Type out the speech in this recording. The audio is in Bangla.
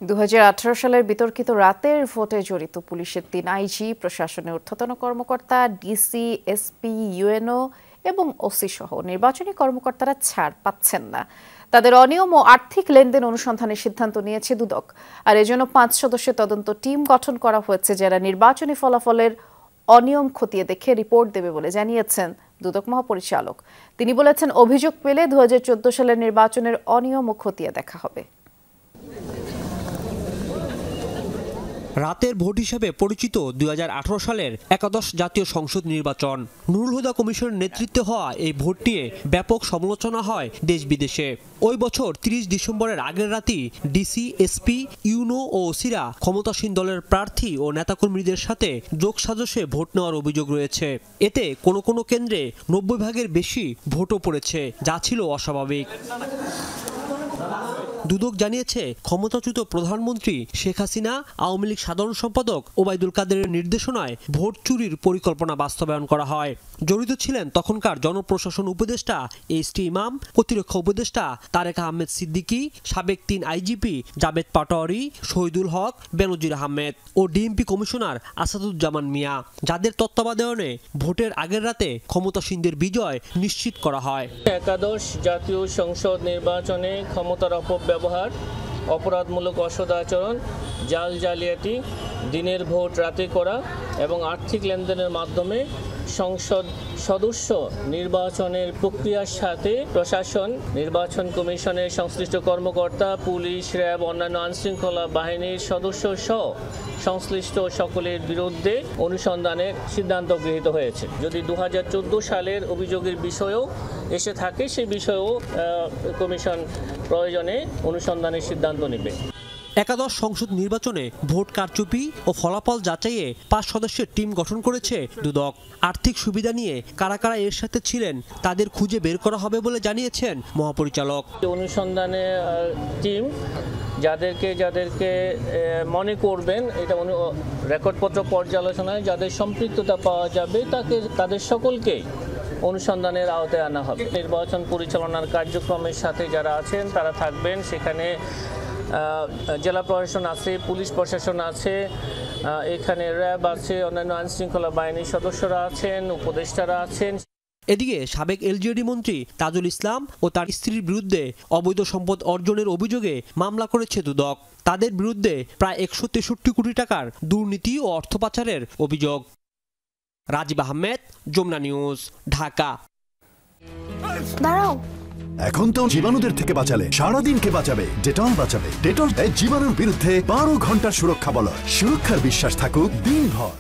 2018 সালের বিতর্কিত রাতের ভোটে জড়িত পুলিশের 3 আইজি, প্রশাসনের ঊর্ধ্বতন কর্মকর্তা, ডিসি, এসপি, ইউএনও এবং ওসি সহ নির্বাচনী কর্মকর্তারা ছাড় পাচ্ছেন না। তাদের অনিয়ম ও আর্থিক লেনদেন অনুসন্ধানের সিদ্ধান্ত নিয়েছে দুদক। আর এজন্য 5 সদস্যের তদন্ত টিম গঠন করা হয়েছে, যারা নির্বাচনী ফলাফলের অনিয়ম খতিয়ে দেখে রিপোর্ট দেবে বলে জানিয়েছেন দুদক মহাপরিচালক। তিনি বলেছেন, অভিযোগ পেলে 2014 সালের নির্বাচনের অনিয়মও খতিয়ে দেখা হবে। রাতের ভোট হিসেবে পরিচিত 2018 সালের একাদশ জাতীয় সংসদ নির্বাচন। নুরুল হুদা কমিশনের নেতৃত্বে হওয়া এই ভোট নিয়ে ব্যাপক সমালোচনা হয় দেশ বিদেশে। ওই বছর 30 ডিসেম্বরের আগের রাতেই ডিসি, এসপি, ইউনো ও ওসিরা ক্ষমতাসীন দলের প্রার্থী ও নেতাকর্মীদের সাথে যোগসাজশে ভোট নেওয়ার অভিযোগ রয়েছে। এতে কোনো কেন্দ্রে 90 ভাগের বেশি ভোটও পড়েছে, যা ছিল অস্বাভাবিক। দুদক জানিয়েছে, ক্ষমতাচ্যুত প্রধানমন্ত্রী শেখ হাসিনা, আওয়ামী লীগ সাধারণ সম্পাদক ওবায়দুল কাদেরের নির্দেশনায় ভোট চুরির পরিকল্পনা বাস্তবায়ন করা হয়। জড়িত ছিলেন তখনকার জনপ্রশাসন উপদেষ্টা এস.টি. ইমাম, প্রতিরক্ষা উপদেষ্টা তারেক আহমেদ সিদ্দিকী, সাবেক 3 আইজিপি জাবেদ পাটোয়ারি, শহীদুল হক, বেনজির আহমেদ ও ডিএমপি কমিশনার আসাদুজ্জামান মিয়া, যাদের তত্ত্বাবধানে ভোটের আগের রাতে ক্ষমতাসীনদের বিজয় নিশ্চিত করা হয়। একাদশ জাতীয় সংসদ নির্বাচনে ক্ষমতার অপব্যবহার, অপরাধমূলক অসদাচরণ, জালিয়াতি, দিনের ভোট রাতে করা এবং আর্থিক লেনদেনের মাধ্যমে সংসদ সদস্য নির্বাচনের প্রক্রিয়ার সাথে প্রশাসন, নির্বাচন কমিশনের সংশ্লিষ্ট কর্মকর্তা, পুলিশ, র্যাব, অন্যান্য আইনশৃঙ্খলা বাহিনীর সদস্য সহ সংশ্লিষ্ট সকলের বিরুদ্ধে অনুসন্ধানের সিদ্ধান্ত গৃহীত হয়েছে। যদি 2014 সালের অভিযোগের বিষয়েও এসে থাকে, সেই বিষয়েও কমিশন প্রয়োজনে অনুসন্ধানের সিদ্ধান্ত নেবে। একাদশ সংসদ নির্বাচনে ভোট কারচুপি ও ফলাফল যাচাইয়ে 5 সদস্যের টিম গঠন করেছে দুদক। আর্থিক সুবিধা নিয়ে কারা কারা এর সাথে ছিলেন তাদের খুঁজে বের করা হবে বলে জানিয়েছেন মহাপরিচালক। অনুসন্ধানে টিম যাদেরকে মনে করবেন, এটা রেকর্ডপত্র পর্যালোচনায় যাদের সম্পৃক্ততা পাওয়া যাবে, তাদের সকলকেই অনুসন্ধানের আওতায় আনা হবে। নির্বাচন পরিচালনার কার্যক্রমের সাথে যারা আছেন তারা থাকবেন। সেখানে জেলা প্রশাসন আছে, পুলিশ প্রশাসন আছে, এখানে র্যাব আছে, অন্যান্য আইনশৃঙ্খলা বাহিনীর সদস্যরা আছেন, উপদেষ্টারা আছেন। এদিকে সাবেক এলজিইডি মন্ত্রী তাজুল ইসলাম ও তার স্ত্রীর বিরুদ্ধে অবৈধ সম্পদ অর্জনের অভিযোগে মামলা করেছে দুদক। তাদের বিরুদ্ধে প্রায় 163 কোটি টাকার দুর্নীতি ও অর্থ পাচারের অভিযোগ। রাজীব আহমেদ, যমুনা নিউজ, ঢাকা। দাঁড়াও, এখন তো জীবাণুদের থেকে বাঁচালে সারাদিন কে বাঁচাবে? ডেটল বাঁচাবে। ডেটল জীবাণুর বিরুদ্ধে 12 ঘন্টার সুরক্ষা বলয়। সুরক্ষার বিশ্বাস থাকুক দিনভর।